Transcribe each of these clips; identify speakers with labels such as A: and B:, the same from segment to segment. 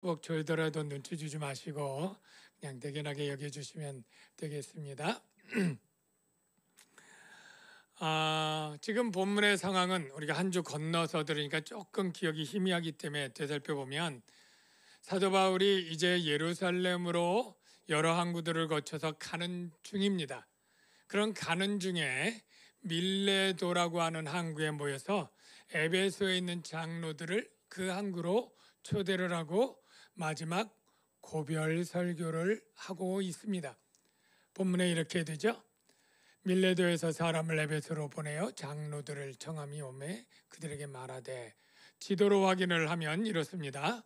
A: 꼭 졸더라도 눈치 주지 마시고 그냥 대견하게 여겨주시면 되겠습니다. 지금 본문의 상황은 우리가 한 주 건너서 들으니까 조금 기억이 희미하기 때문에 되살펴보면 사도 바울이 이제 예루살렘으로 여러 항구들을 거쳐서 가는 중입니다. 그런 가는 중에 밀레도라고 하는 항구에 모여서 에베소에 있는 장로들을 그 항구로 초대를 하고 마지막 고별 설교를 하고 있습니다. 본문에 이렇게 되죠. 밀레도에서 사람을 에베소로 보내어 장로들을 청함이 오매 그들에게 말하되, 지도로 확인을 하면 이렇습니다.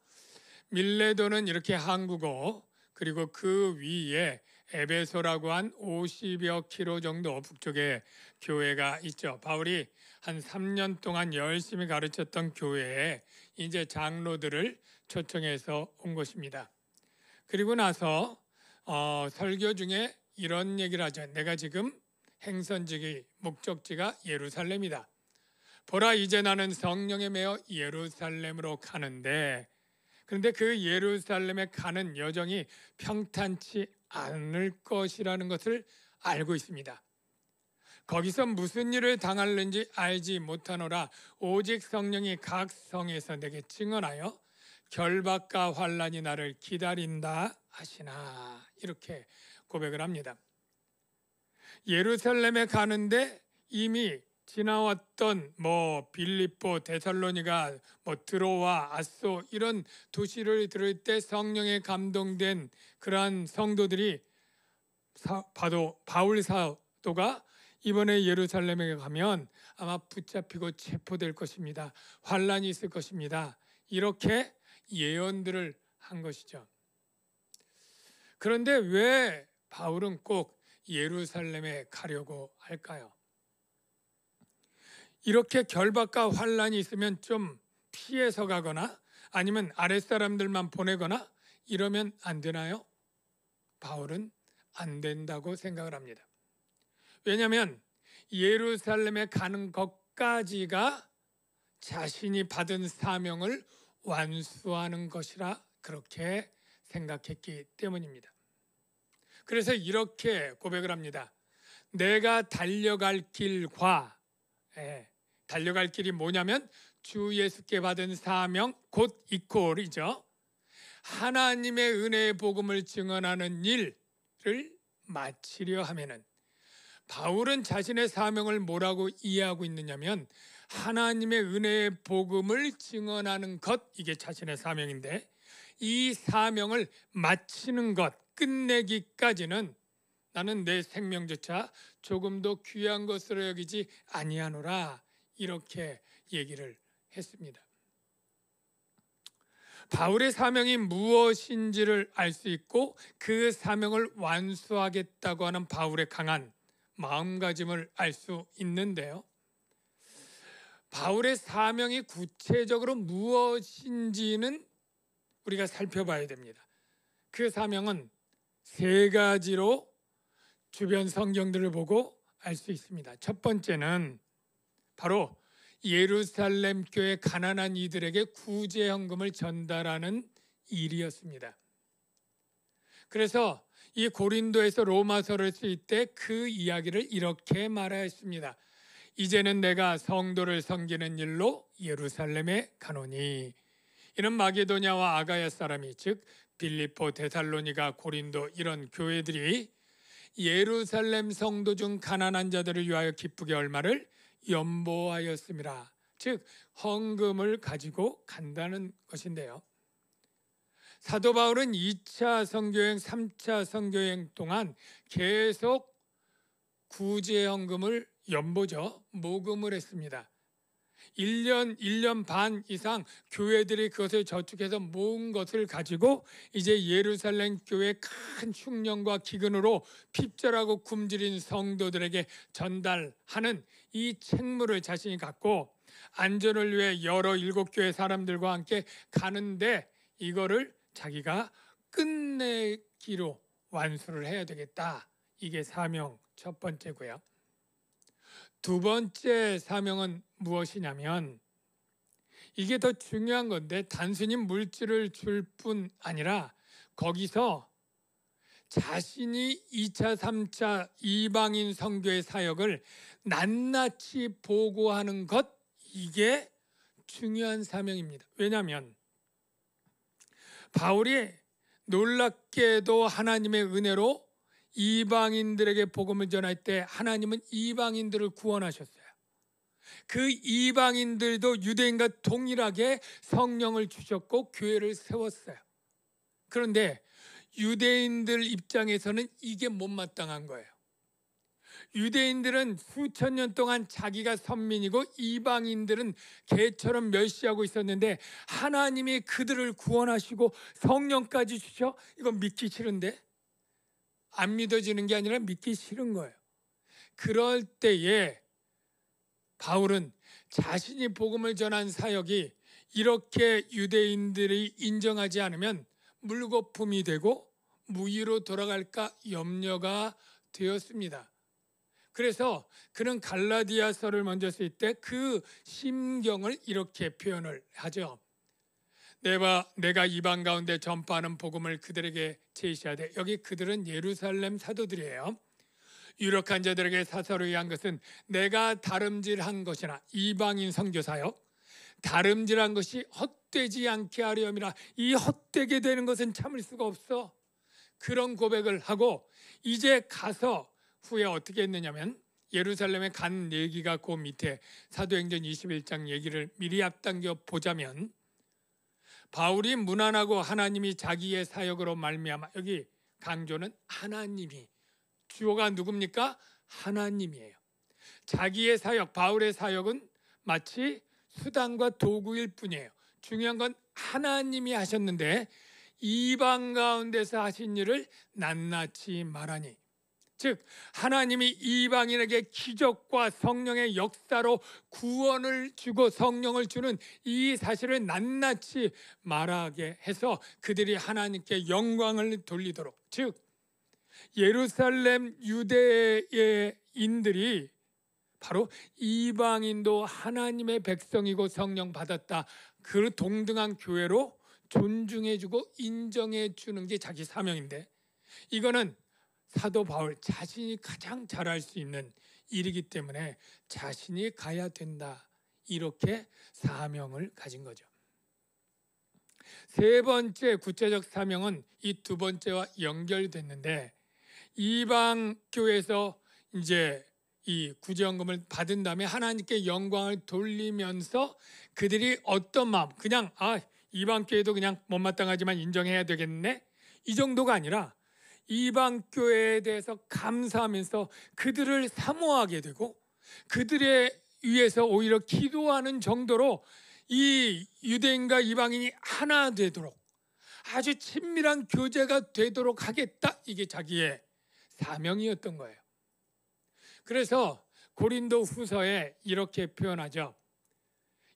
A: 밀레도는 이렇게 항구고, 그리고 그 위에 에베소라고 한 50여 킬로 정도 북쪽에 교회가 있죠. 바울이 한 3년 동안 열심히 가르쳤던 교회에 이제 장로들을 초청해서 온 것입니다. 그리고 나서 설교 중에 이런 얘기를 하죠. 내가 지금 행선지기 목적지가 예루살렘이다. 보라, 이제 나는 성령에 매어 예루살렘으로 가는데, 그런데 그 예루살렘에 가는 여정이 평탄치 않을 것이라는 것을 알고 있습니다. 거기서 무슨 일을 당할는지 알지 못하노라. 오직 성령이 각 성에서 내게 증언하여 결박과 환란이 나를 기다린다 하시나, 이렇게 고백을 합니다. 예루살렘에 가는데 이미 지나왔던 빌립보, 데살로니가, 드로아, 아소 이런 도시를 들을 때 성령에 감동된 그러한 성도들이 바울 사도가 이번에 예루살렘에 가면 아마 붙잡히고 체포될 것입니다. 환란이 있을 것입니다. 이렇게 예언들을 한 것이죠. 그런데 왜 바울은 꼭 예루살렘에 가려고 할까요? 이렇게 결박과 환란이 있으면 좀 피해서 가거나 아니면 아랫사람들만 보내거나 이러면 안 되나요? 바울은 안 된다고 생각을 합니다. 왜냐하면 예루살렘에 가는 것까지가 자신이 받은 사명을 완수하는 것이라 그렇게 생각했기 때문입니다. 그래서 이렇게 고백을 합니다. 내가 달려갈 길과, 달려갈 길이 뭐냐면 주 예수께 받은 사명 곧 이퀄이죠. 하나님의 은혜의 복음을 증언하는 일을 마치려 하면은, 바울은 자신의 사명을 뭐라고 이해하고 있느냐면 하나님의 은혜의 복음을 증언하는 것, 이게 자신의 사명인데 이 사명을 마치는 것, 끝내기까지는 나는 내 생명조차 조금도 귀한 것으로 여기지 아니하노라, 이렇게 얘기를 했습니다. 바울의 사명이 무엇인지를 알 수 있고 그 사명을 완수하겠다고 하는 바울의 강한 마음가짐을 알 수 있는데요. 바울의 사명이 구체적으로 무엇인지는 우리가 살펴봐야 됩니다. 그 사명은 세 가지로 주변 성경들을 보고 알 수 있습니다. 첫 번째는 바로 예루살렘 교회 가난한 이들에게 구제 헌금을 전달하는 일이었습니다. 그래서 이 고린도에서 로마서를 쓸 때 그 이야기를 이렇게 말하였습니다. 이제는 내가 성도를 섬기는 일로 예루살렘에 가노니. 이는 마게도냐와 아가야 사람이, 즉 빌립보, 데살로니가, 고린도 이런 교회들이 예루살렘 성도 중 가난한 자들을 위하여 기쁘게 얼마를 연보하였음이라. 즉 헌금을 가지고 간다는 것인데요. 사도 바울은 2차 선교행, 3차 선교행 동안 계속 구제 헌금을 연보죠. 모금을 했습니다. 1년 반 이상 교회들이 그것을 저축해서 모은 것을 가지고 이제 예루살렘 교회 큰 흉년과 기근으로 핍절하고 굶주린 성도들에게 전달하는 이 책무를 자신이 갖고 안전을 위해 여러 7교회 사람들과 함께 가는데 이거를 자기가 끝내기로 완수를 해야 되겠다. 이게 사명 첫 번째고요. 두 번째 사명은 무엇이냐면 이게 더 중요한 건데 단순히 물질을 줄 뿐 아니라 거기서 자신이 2차, 3차 이방인 선교의 사역을 낱낱이 보고하는 것, 이게 중요한 사명입니다. 왜냐하면 바울이 놀랍게도 하나님의 은혜로 이방인들에게 복음을 전할 때 하나님은 이방인들을 구원하셨어요. 그 이방인들도 유대인과 동일하게 성령을 주셨고 교회를 세웠어요. 그런데 유대인들 입장에서는 이게 못마땅한 거예요. 유대인들은 수천 년 동안 자기가 선민이고 이방인들은 개처럼 멸시하고 있었는데 하나님이 그들을 구원하시고 성령까지 주셔? 이건 믿기 싫은데? 안 믿어지는 게 아니라 믿기 싫은 거예요. 그럴 때에 바울은 자신이 복음을 전한 사역이 이렇게 유대인들이 인정하지 않으면 물거품이 되고 무위로 돌아갈까 염려가 되었습니다. 그래서 그는 갈라디아서를 먼저 쓸 때 그 심경을 이렇게 표현을 하죠. 내가 이방 가운데 전파하는 복음을 그들에게 제시하되, 여기 그들은 예루살렘 사도들이에요. 유력한 자들에게 사사로 의한 것은 내가 다름질한 것이나 이방인 선교사역 다름질한 것이 헛되지 않게 하려 함이라. 이 헛되게 되는 것은 참을 수가 없어. 그런 고백을 하고 이제 가서 후에 어떻게 했느냐면 예루살렘에 간 얘기가 그 밑에 사도행전 21장 얘기를 미리 앞당겨 보자면 바울이 무난하고 하나님이 자기의 사역으로 말미암아, 여기 강조는 하나님이, 주어가 누굽니까? 하나님이에요. 자기의 사역, 바울의 사역은 마치 수단과 도구일 뿐이에요. 중요한 건 하나님이 하셨는데 이방 가운데서 하신 일을 낱낱이 말하니, 즉 하나님이 이방인에게 기적과 성령의 역사로 구원을 주고 성령을 주는 이 사실을 낱낱이 말하게 해서 그들이 하나님께 영광을 돌리도록, 즉 예루살렘 유대인들이 바로 이방인도 하나님의 백성이고 성령 받았다, 그 동등한 교회로 존중해주고 인정해주는 게 자기 사명인데, 이거는 사도 바울 자신이 가장 잘할 수 있는 일이기 때문에 자신이 가야 된다, 이렇게 사명을 가진 거죠. 세 번째 구체적 사명은 이 두 번째와 연결됐는데, 이방 교회에서 이제 이 구제연금을 받은 다음에 하나님께 영광을 돌리면서 그들이 어떤 마음, 그냥 이방 교회도 그냥 못마땅하지만 인정해야 되겠네, 이 정도가 아니라 이방 교회에 대해서 감사하면서 그들을 사모하게 되고 그들에 위해서 오히려 기도하는 정도로 이 유대인과 이방인이 하나 되도록 아주 친밀한 교제가 되도록 하겠다, 이게 자기의 사명이었던 거예요. 그래서 고린도 후서에 이렇게 표현하죠.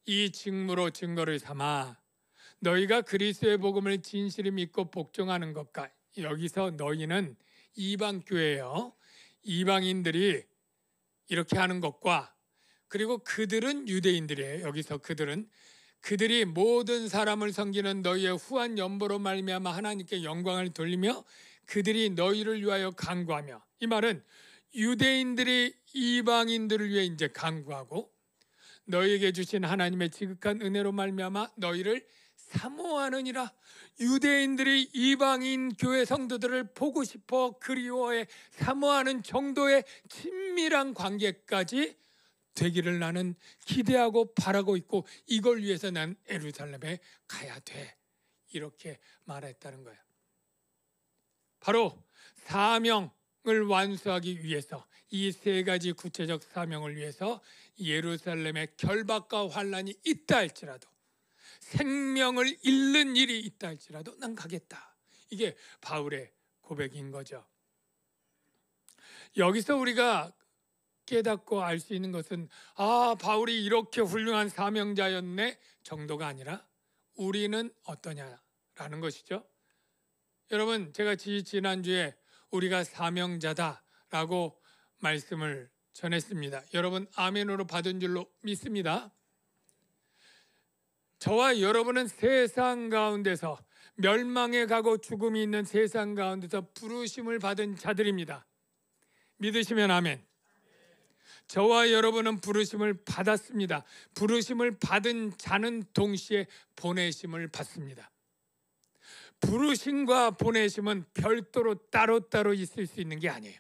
A: 이 직무로 증거를 삼아 너희가 그리스도의 복음을 진실히 믿고 복종하는 것과, 여기서 너희는 이방 교회예요. 이방인들이 이렇게 하는 것과, 그리고 그들은 유대인들이에요. 여기서 그들이 모든 사람을 섬기는 너희의 후한 연보로 말미암아 하나님께 영광을 돌리며 그들이 너희를 위하여 간구하며, 이 말은 유대인들이 이방인들을 위해 이제 간구하고 너희에게 주신 하나님의 지극한 은혜로 말미암아 너희를 사모하느니라. 유대인들이 이방인 교회 성도들을 보고 싶어 그리워해 사모하는 정도의 친밀한 관계까지 되기를 나는 기대하고 바라고 있고, 이걸 위해서 난 예루살렘에 가야 돼, 이렇게 말했다는 거예요. 바로 사명을 완수하기 위해서, 이 세 가지 구체적 사명을 위해서 예루살렘에 결박과 환란이 있다 할지라도, 생명을 잃는 일이 있다 할지라도 난 가겠다, 이게 바울의 고백인 거죠. 여기서 우리가 깨닫고 알 수 있는 것은 바울이 이렇게 훌륭한 사명자였네 정도가 아니라 우리는 어떠냐라는 것이죠. 여러분, 제가 지난주에 우리가 사명자다라고 말씀을 전했습니다. 여러분 아멘으로 받은 줄로 믿습니다. 저와 여러분은 세상 가운데서 멸망에 가고 죽음이 있는 세상 가운데서 부르심을 받은 자들입니다. 믿으시면 아멘. 저와 여러분은 부르심을 받았습니다. 부르심을 받은 자는 동시에 보내심을 받습니다. 부르심과 보내심은 별도로 따로따로 있을 수 있는 게 아니에요.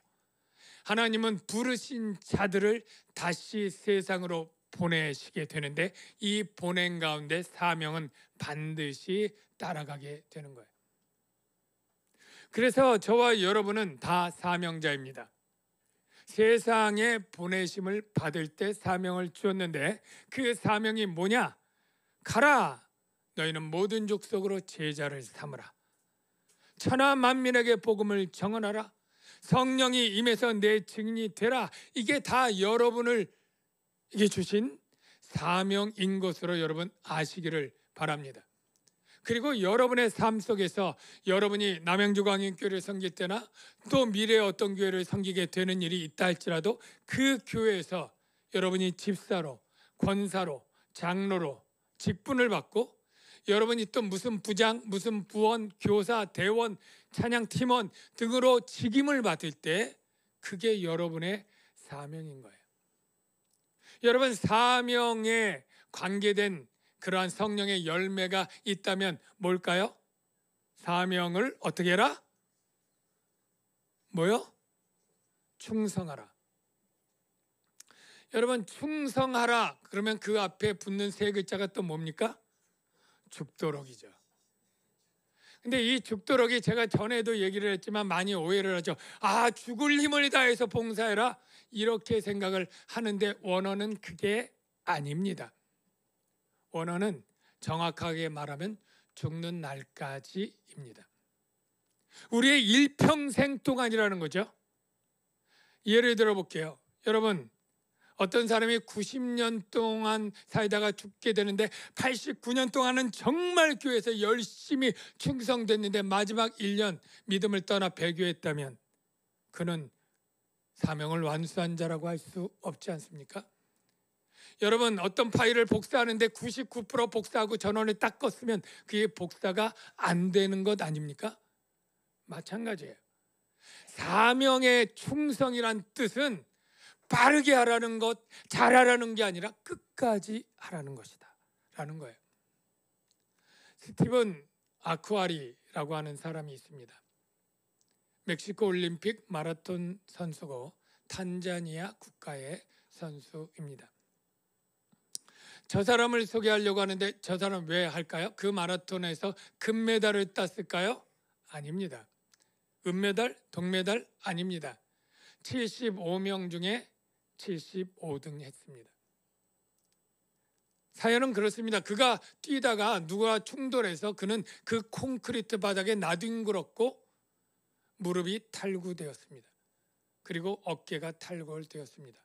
A: 하나님은 부르신 자들을 다시 세상으로 보내시게 되는데 이 보낸 가운데 사명은 반드시 따라가게 되는 거예요. 그래서 저와 여러분은 다 사명자입니다. 세상에 보내심을 받을 때 사명을 주었는데 그 사명이 뭐냐? 가라! 너희는 모든 족속으로 제자를 삼으라. 천하 만민에게 복음을 전하라. 성령이 임해서 내 증인이 되라. 이게 다 여러분을 이게 주신 사명인 것으로 여러분 아시기를 바랍니다. 그리고 여러분의 삶 속에서 여러분이 남양주광인교회를 섬길 때나 또 미래의 어떤 교회를 섬기게 되는 일이 있다 할지라도 그 교회에서 여러분이 집사로, 권사로, 장로로 직분을 받고 여러분이 또 무슨 부장, 무슨 부원, 교사, 대원, 찬양팀원 등으로 직임을 받을 때 그게 여러분의 사명인 거예요. 여러분 사명에 관계된 그러한 성령의 열매가 있다면 뭘까요? 사명을 어떻게 해라? 뭐요? 충성하라. 여러분 충성하라 그러면 그 앞에 붙는 세 글자가 또 뭡니까? 죽도록이죠. 근데 이 죽도록이 제가 전에도 얘기를 했지만 많이 오해를 하죠. 아, 죽을 힘을 다해서 봉사해라 이렇게 생각을 하는데 원어는 그게 아닙니다. 원어는 정확하게 말하면 죽는 날까지입니다. 우리의 일평생 동안이라는 거죠. 예를 들어 볼게요. 여러분 어떤 사람이 90년 동안 살다가 죽게 되는데 89년 동안은 정말 교회에서 열심히 충성됐는데 마지막 1년 믿음을 떠나 배교했다면 그는 사명을 완수한 자라고 할 수 없지 않습니까? 여러분 어떤 파일을 복사하는데 99% 복사하고 전원을 딱 껐으면 그게 복사가 안 되는 것 아닙니까? 마찬가지예요. 사명의 충성이란 뜻은 빠르게 하라는 것, 잘하라는 게 아니라 끝까지 하라는 것이다 라는 거예요. 스티븐 아쿠아리라고 하는 사람이 있습니다. 멕시코 올림픽 마라톤 선수고 탄자니아 국가의 선수입니다. 저 사람을 소개하려고 하는데 저 사람 왜 할까요? 그 마라톤에서 금메달을 땄을까요? 아닙니다. 은메달, 동메달 아닙니다. 75명 중에 75등 했습니다. 사연은 그렇습니다. 그가 뛰다가 누가 충돌해서 그는 그 콘크리트 바닥에 나뒹굴었고 무릎이 탈구되었습니다. 그리고 어깨가 탈골되었습니다.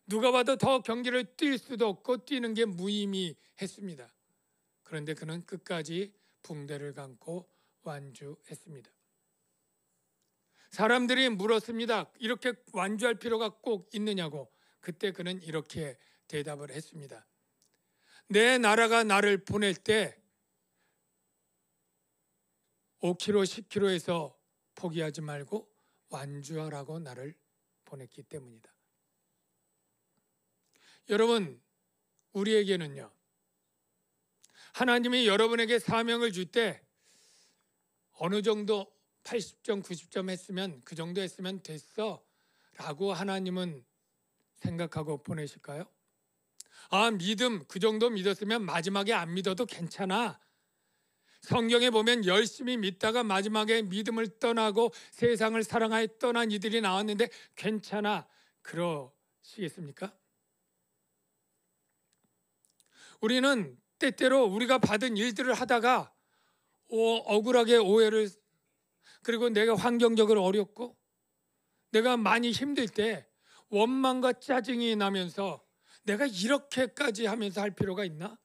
A: 누가 봐도 더 경기를 뛸 수도 없고 뛰는 게 무의미했습니다. 그런데 그는 끝까지 붕대를 감고 완주했습니다. 사람들이 물었습니다. 이렇게 완주할 필요가 꼭 있느냐고. 그때 그는 이렇게 대답을 했습니다. 내 나라가 나를 보낼 때 5km, 10km에서 포기하지 말고 완주하라고 나를 보냈기 때문이다. 여러분, 우리에게는요, 하나님이 여러분에게 사명을 줄 때 어느 정도 80점, 90점 했으면 그 정도 했으면 됐어 라고 하나님은 생각하고 보내실까요? 아, 믿음 그 정도 믿었으면 마지막에 안 믿어도 괜찮아. 성경에 보면 열심히 믿다가 마지막에 믿음을 떠나고 세상을 사랑하여 떠난 이들이 나왔는데 괜찮아 그러시겠습니까? 우리는 때때로 우리가 받은 일들을 하다가 억울하게 오해를 그리고 내가 환경적으로 어렵고 내가 많이 힘들 때 원망과 짜증이 나면서 내가 이렇게까지 하면서 할 필요가 있나?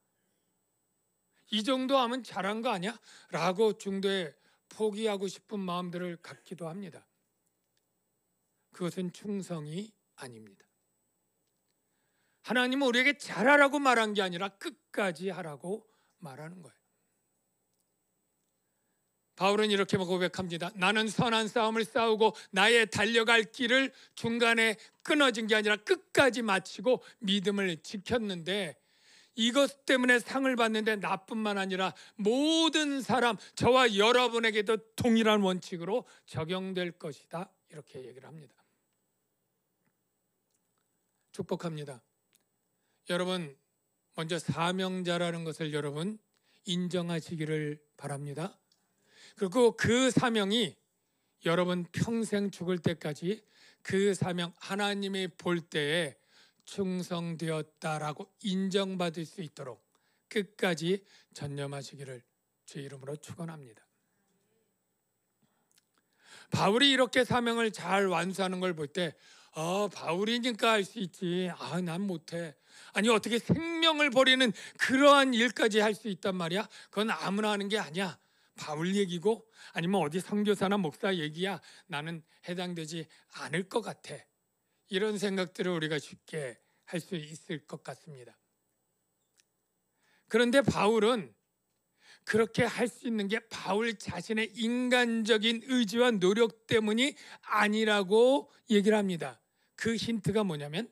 A: 이 정도 하면 잘한 거 아니야? 라고 중도에 포기하고 싶은 마음들을 갖기도 합니다. 그것은 충성이 아닙니다. 하나님은 우리에게 잘하라고 말한 게 아니라 끝까지 하라고 말하는 거예요. 바울은 이렇게 고백합니다. 나는 선한 싸움을 싸우고 나의 달려갈 길을 중간에 끊어진 게 아니라 끝까지 마치고 믿음을 지켰는데, 이것 때문에 상을 받는데 나뿐만 아니라 모든 사람, 저와 여러분에게도 동일한 원칙으로 적용될 것이다, 이렇게 얘기를 합니다. 축복합니다. 여러분, 먼저 사명자라는 것을 여러분 인정하시기를 바랍니다. 그리고 그 사명이 여러분 평생 죽을 때까지 그 사명, 하나님이 볼 때에 충성되었다라고 인정받을 수 있도록 끝까지 전념하시기를 주의 이름으로 축원합니다. 바울이 이렇게 사명을 잘 완수하는 걸 볼 때 바울이니까 할 수 있지, 난 못해, 아니 어떻게 생명을 버리는 그러한 일까지 할 수 있단 말이야? 그건 아무나 하는 게 아니야. 바울 얘기고 아니면 어디 선교사나 목사 얘기야, 나는 해당되지 않을 것 같아. 이런 생각들을 우리가 쉽게 할 수 있을 것 같습니다. 그런데 바울은 그렇게 할 수 있는 게 바울 자신의 인간적인 의지와 노력 때문이 아니라고 얘기를 합니다. 그 힌트가 뭐냐면,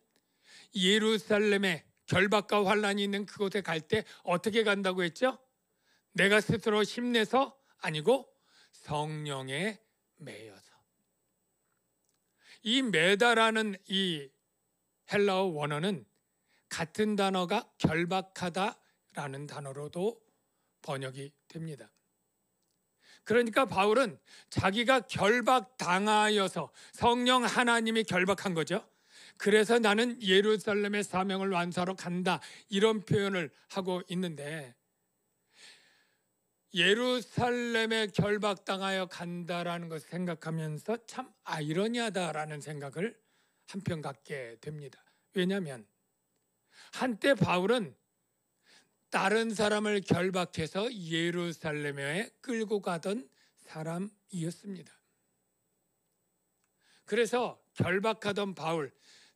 A: 예루살렘에 결박과 환란이 있는 그곳에 갈 때 어떻게 간다고 했죠? 내가 스스로 힘내서 아니고 성령에 매여서. 이 매다라는 이 헬라어 원어는 같은 단어가 결박하다라는 단어로도 번역이 됩니다. 그러니까 바울은 자기가 결박당하여서, 성령 하나님이 결박한 거죠. 그래서 나는 예루살렘의 사명을 완수하러 간다, 이런 표현을 하고 있는데, 예루살렘에 결박당하여 간다라는 것을 생각하면서 참 아이러니하다라는 생각을 한편 갖게 됩니다. 왜냐하면 한때 바울은 다른 사람을 결박해서 예루살렘에 끌고 가던 사람이었습니다. 그래서 결박하던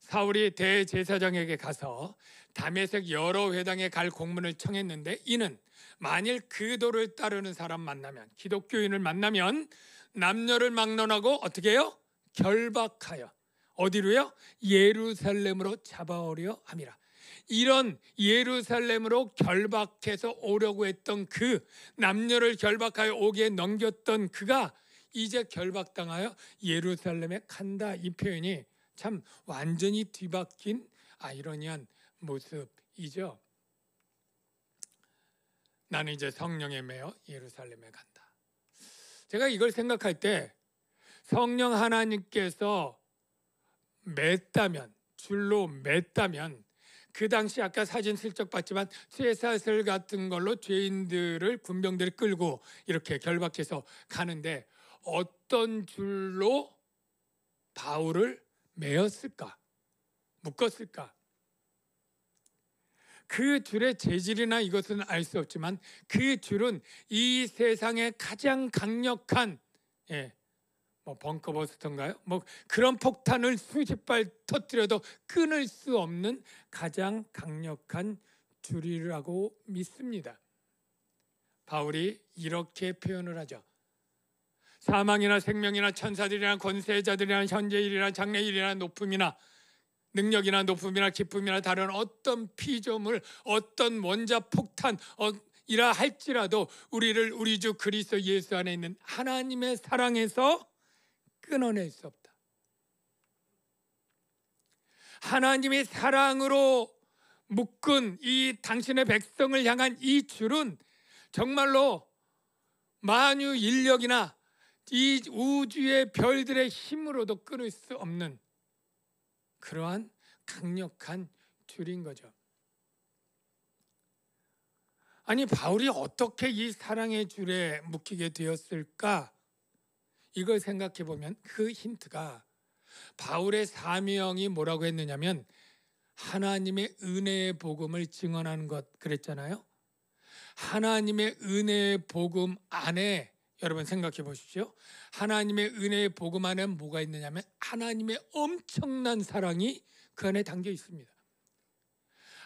A: 사울이 대제사장에게 가서 다메섹 여러 회당에 갈 공문을 청했는데, 이는 만일 그 도를 따르는 사람 만나면, 기독교인을 만나면 남녀를 막론하고 어떻게 해요? 결박하여 어디로요? 예루살렘으로 잡아오려 함이라. 이런 예루살렘으로 결박해서 오려고 했던 그 남녀를 결박하여 오게 넘겼던 그가 이제 결박당하여 예루살렘에 간다, 이 표현이 참 완전히 뒤바뀐 아이러니한 모습이죠. 나는 이제 성령에 매여 예루살렘에 간다. 제가 이걸 생각할 때 성령 하나님께서 줄로 맸다면, 그 당시 아까 사진 슬쩍 봤지만 쇠사슬 같은 걸로 죄인들을, 군병들을 끌고 이렇게 결박해서 가는데 어떤 줄로 바울을 매었을까? 묶었을까? 그 줄의 재질이나 이것은 알 수 없지만 그 줄은 이 세상의 가장 강력한 벙커버스터인가요? 그런 폭탄을 수십 발 터뜨려도 끊을 수 없는 가장 강력한 줄이라고 믿습니다. 바울이 이렇게 표현을 하죠. 사망이나 생명이나 천사들이나 권세자들이나 현재일이나 장래일이나 높음이나 능력이나 높음이나 기쁨이나 다른 어떤 피조물, 어떤 원자폭탄 이라 할지라도 우리를 우리 주 그리스도 예수 안에 있는 하나님의 사랑에서 끊어낼 수 없다. 하나님의 사랑으로 묶은 이 당신의 백성을 향한 이 줄은 정말로 만유 인력이나 이 우주의 별들의 힘으로도 끊을 수 없는 그러한 강력한 줄인 거죠. 아니, 바울이 어떻게 이 사랑의 줄에 묶이게 되었을까? 이걸 생각해 보면 그 힌트가, 바울의 사명이 뭐라고 했느냐면 하나님의 은혜의 복음을 증언하는 것 그랬잖아요. 하나님의 은혜의 복음 안에, 여러분 생각해 보십시오. 하나님의 은혜의 복음 안에 뭐가 있느냐면 하나님의 엄청난 사랑이 그 안에 담겨 있습니다.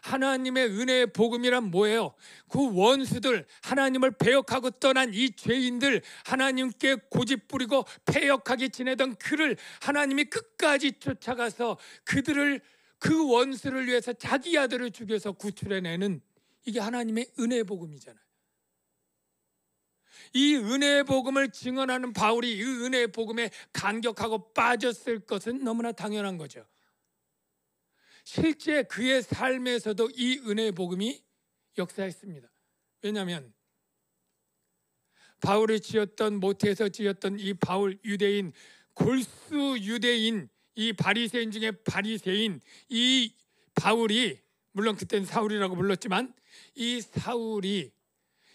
A: 하나님의 은혜의 복음이란 뭐예요? 그 원수들, 하나님을 배역하고 떠난 이 죄인들, 하나님께 고집 부리고 패역하게 지내던 그를 하나님이 끝까지 쫓아가서 그들을, 그 원수를 위해서 자기 아들을 죽여서 구출해내는, 이게 하나님의 은혜의 복음이잖아요. 이 은혜의 복음을 증언하는 바울이 이 은혜의 복음에 감격하고 빠졌을 것은 너무나 당연한 거죠. 실제 그의 삶에서도 이 은혜의 복음이 역사했습니다. 왜냐하면 바울이 지었던, 모태에서 지었던 이 바울, 유대인, 골수 유대인, 이 바리새인 중에 바리새인, 이 바울이, 물론 그때는 사울이라고 불렀지만 이 사울이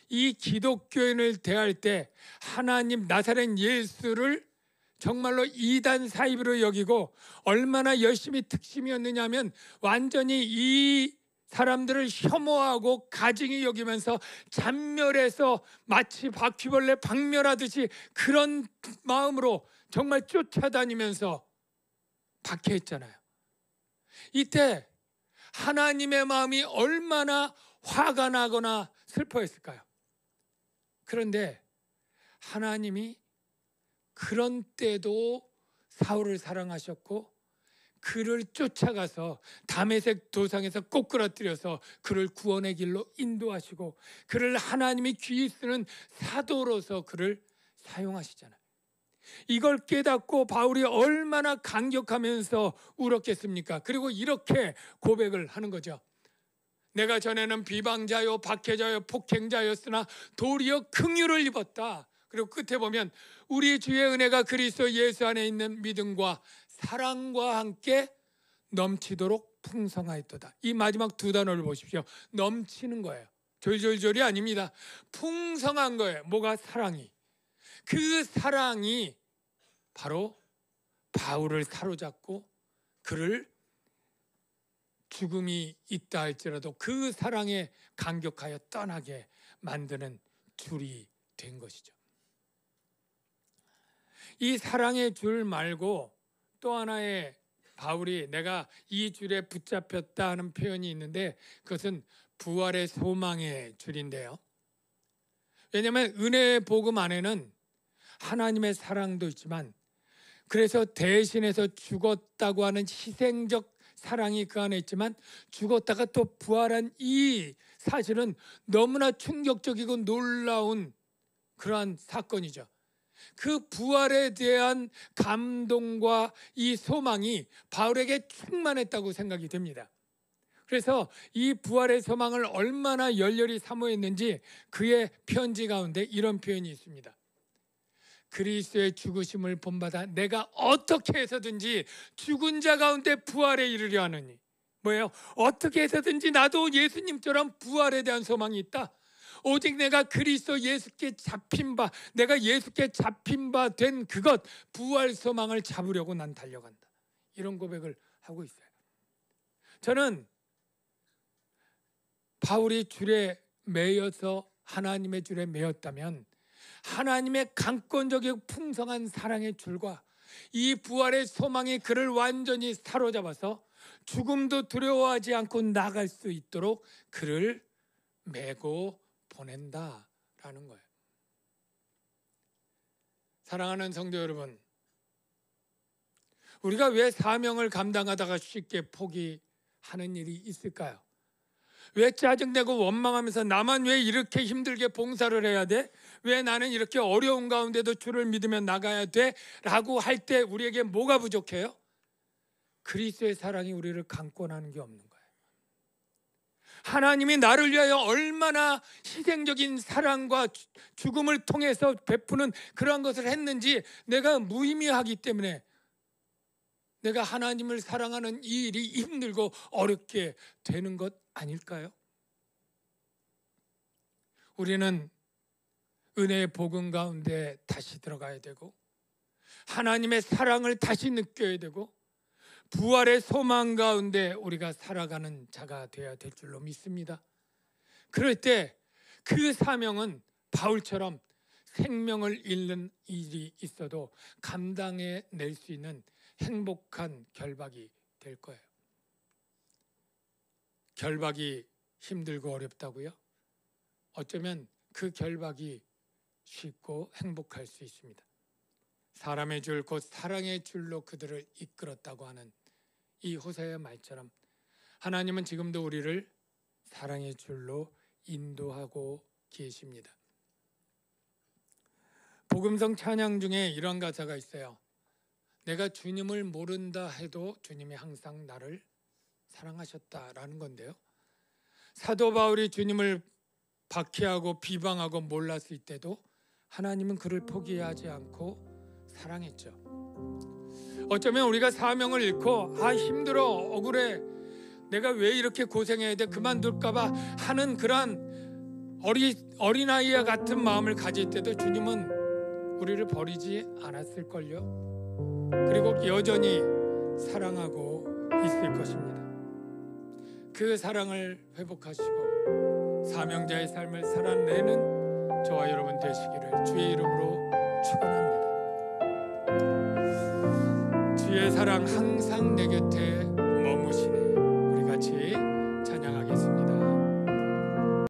A: 이 기독교인을 대할 때 하나님 나사렛 예수를 정말로 이단 사입으로 여기고 얼마나 열심히 특심이었느냐면 완전히 이 사람들을 혐오하고 가증히 여기면서 잔멸해서 마치 바퀴벌레 박멸하듯이 그런 마음으로 정말 쫓아다니면서 박해했잖아요. 이때 하나님의 마음이 얼마나 화가 나거나 슬퍼했을까요? 그런데 하나님이 그런 때도 사울을 사랑하셨고 그를 쫓아가서 다메섹 도상에서 꼬꾸라뜨려서 그를 구원의 길로 인도하시고 그를 하나님이 귀히 쓰는 사도로서 그를 사용하시잖아요. 이걸 깨닫고 바울이 얼마나 감격하면서 울었겠습니까? 그리고 이렇게 고백을 하는 거죠. 내가 전에는 비방자요 박해자요 폭행자였으나 도리어 긍휼을 입었다. 그리고 끝에 보면 우리 주의 은혜가 그리스도 예수 안에 있는 믿음과 사랑과 함께 넘치도록 풍성하였도다. 이 마지막 두 단어를 보십시오. 넘치는 거예요. 졸졸졸이 아닙니다. 풍성한 거예요. 뭐가? 사랑이. 그 사랑이 바로 바울을 사로잡고 그를 죽음이 있다 할지라도 그 사랑에 감격하여 떠나게 만드는 줄이 된 것이죠. 이 사랑의 줄 말고 또 하나의 바울이 내가 이 줄에 붙잡혔다 하는 표현이 있는데 그것은 부활의 소망의 줄인데요. 왜냐하면 은혜의 복음 안에는 하나님의 사랑도 있지만 그래서 대신해서 죽었다고 하는 희생적 사랑이 그 안에 있지만 죽었다가 또 부활한 이 사실은 너무나 충격적이고 놀라운 그러한 사건이죠. 그 부활에 대한 감동과 이 소망이 바울에게 충만했다고 생각이 됩니다. 그래서 이 부활의 소망을 얼마나 열렬히 사모했는지 그의 편지 가운데 이런 표현이 있습니다. 그리스도의 죽으심을 본받아 내가 어떻게 해서든지 죽은 자 가운데 부활에 이르려 하느니, 뭐예요? 어떻게 해서든지 나도 예수님처럼 부활에 대한 소망이 있다. 오직 내가 그리스도 예수께 잡힌 바, 내가 예수께 잡힌 바 된 그것, 부활 소망을 잡으려고 난 달려간다. 이런 고백을 하고 있어요. 저는 바울이 줄에 매여서 하나님의 줄에 매였다면 하나님의 강권적이고 풍성한 사랑의 줄과 이 부활의 소망이 그를 완전히 사로잡아서 죽음도 두려워하지 않고 나갈 수 있도록 그를 메고 보낸다라는 거예요. 사랑하는 성도 여러분, 우리가 왜 사명을 감당하다가 쉽게 포기하는 일이 있을까요? 왜 짜증내고 원망하면서 나만 왜 이렇게 힘들게 봉사를 해야 돼? 왜 나는 이렇게 어려운 가운데도 주를 믿으며 나가야 돼? 라고 할 때 우리에게 뭐가 부족해요? 그리스도의 사랑이 우리를 강권하는 게 없는 거예요. 하나님이 나를 위하여 얼마나 희생적인 사랑과 죽음을 통해서 베푸는 그러한 것을 했는지 내가 무의미하기 때문에 내가 하나님을 사랑하는 이 일이 힘들고 어렵게 되는 것 아닐까요? 우리는 은혜의 복음 가운데 다시 들어가야 되고 하나님의 사랑을 다시 느껴야 되고 부활의 소망 가운데 우리가 살아가는 자가 되어야 될 줄로 믿습니다. 그럴 때 그 사명은 바울처럼 생명을 잃는 일이 있어도 감당해낼 수 있는 행복한 결박이 될 거예요. 결박이 힘들고 어렵다고요? 어쩌면 그 결박이 쉽고 행복할 수 있습니다. 사람의 줄 곧 사랑의 줄로 그들을 이끌었다고 하는 이 호세아의 말처럼 하나님은 지금도 우리를 사랑의 줄로 인도하고 계십니다. 복음성 찬양 중에 이런 가사가 있어요. 내가 주님을 모른다 해도 주님이 항상 나를 사랑하셨다라는 건데요. 사도 바울이 주님을 박해하고 비방하고 몰랐을 때도 하나님은 그를 포기하지 않고 사랑했죠. 어쩌면 우리가 사명을 잃고 힘들어, 억울해, 내가 왜 이렇게 고생해야 돼, 그만둘까 봐 하는 그런 어린아이와 같은 마음을 가질 때도 주님은 우리를 버리지 않았을걸요. 그리고 여전히 사랑하고 있을 것입니다. 그 사랑을 회복하시고 사명자의 삶을 살아내는 저와 여러분 되시기를 주의 이름으로 축원합니다. 주의 사랑 항상 내